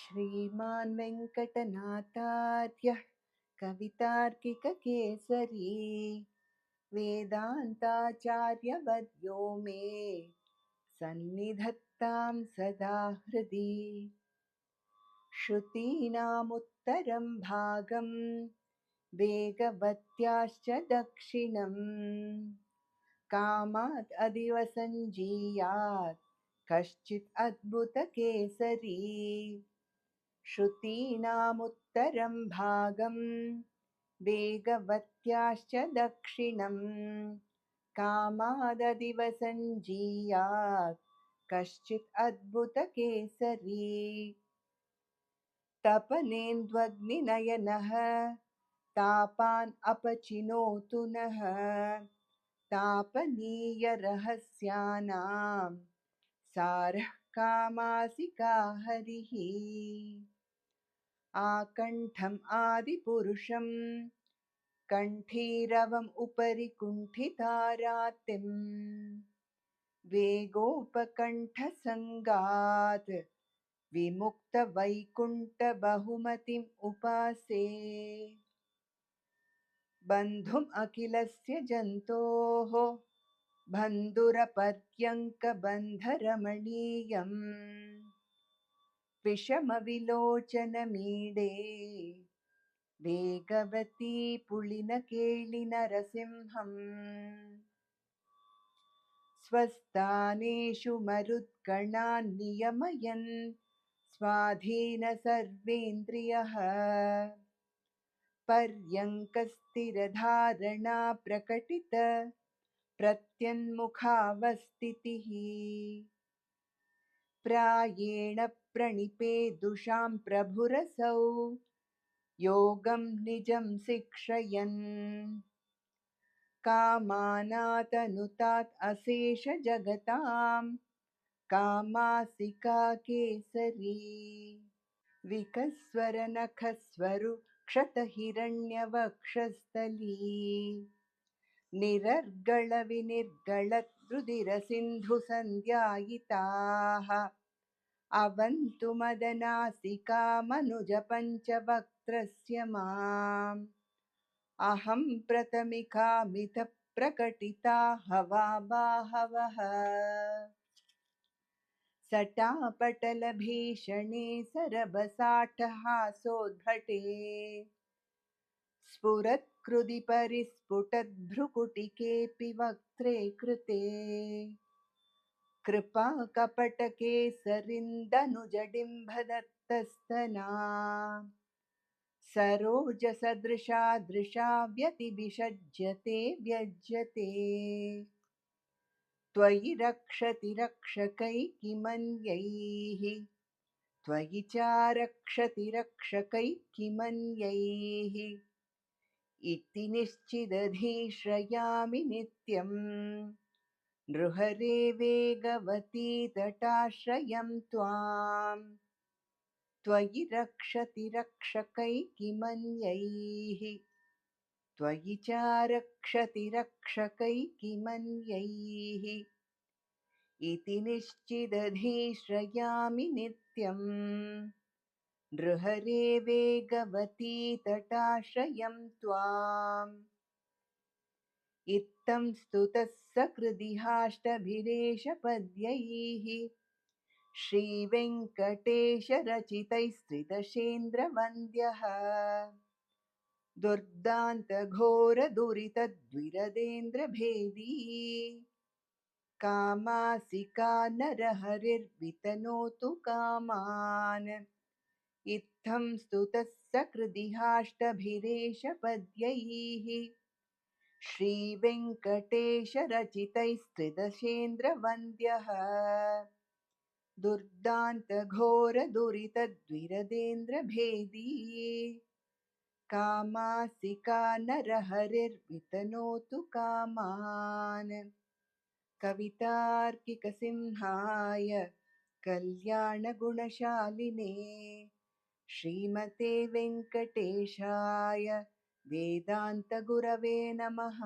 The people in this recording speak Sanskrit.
श्रीमान् वेङ्कटनाथार्यः कवितार्किककेसरी वेदान्ताचार्यवर्यो मे सन्निधत्तां सदा हृदि। श्रुतीनामुत्तरं भागं वेगवत्याश्च दक्षिणम् कामात् अधिवसञ्जीयात् कश्चित् अद्भुतकेसरी। श्रुतीनामुत्तरं भागं वेगवत्याश्च दक्षिणं कामाददिवसञ्जीयात् कश्चित् अद्भुतकेसरी। तपनेन्द्वग्निनयनः तापान् अपचिनोतु नः तापनीयरहस्यानां सारः कामासिका हरिः। आकण्ठम् आदिपुरुषं कण्ठीरवम् उपरि कुण्ठितारातिं वेगोपकण्ठसङ्गात् विमुक्तवैकुण्ठबहुमतिम् उपासे। बन्धुम् अखिलस्य जन्तोः बन्धुरपर्यङ्कबन्धरमणीयम् विषमविलोचनमीडे वेगवती पुलिनकेळिनरसिंहम्। स्वस्थानेषु मरुद्गणान् नियमयन् स्वाधीनसर्वेन्द्रियः पर्यङ्कस्थिरधारणा प्रकटित प्रत्यन्मुखावस्थितिः। प्रायेण प्रणिपेदुषां प्रभुरसौ योगं निजं शिक्षयन् कामानातनुतात् अशेषजगतां कामासिका केसरी। विकस्वरनखस्वरुक्षतहिरण्यवक्षस्थली निरर्गळविनिर्गळद्रुधिरसिन्धुसन्ध्यायिताः अवन्तु मदनासिका मनुजपञ्चवक्त्रस्य माम्। अहं प्रथमिकामितः प्रकटिता हवाबाहवः सटापटलभीषणे सरभसाटहासोद्भटे स्फुरत्कृदिपरिस्फुटद्भ्रुकुटिकेऽपि वक्त्रे कृते कृपाकपटकेसरिन्दनुजडिम्भदत्तस्तना सरोजसदृशा दृशा व्यतिविषज्यते व्यज्यते। त्वयि रक्षति रक्षकैकिमन्यैः त्वयि चारक्षति रक्षकैकिमन्यैः इति निश्चिदधीश्रयामि नित्यम्। नृहरे वेगवती तटाश्रयं त्वाम् त्वयि रक्षति रक्षकैकिमन्यैः त्वयि चारक्षति रक्षकैकिमन्यैः इति निश्चिदधीश्रयामि नित्यम्। नृहरे वेगवती तटाश्रयं त्वाम्। इत्थं स्तुतः सकृदिहाष्टभिरेशपद्यैः श्रीवेङ्कटेशरचितैस्त्रिदशेन्द्रवन्द्यः दुर्दान्तघोरदुरितद्विरदेन्द्रभेदी कामासिका नरहरिर्वितनोतु कामान्। इत्थं स्तुतः सकृदिहाष्टभिरेशपद्यैः श्रीवेङ्कटेशरचितैस्त्रिदशेन्द्रवन्द्यः दुर्दान्तघोरदुरितद्विरदेन्द्रभेदी कामासिका नरहरिर्वितनोतु कामान्। कवितार्किकसिंहाय कल्याणगुणशालिने श्रीमते वेङ्कटेशाय वेदान्तगुरवे नमः।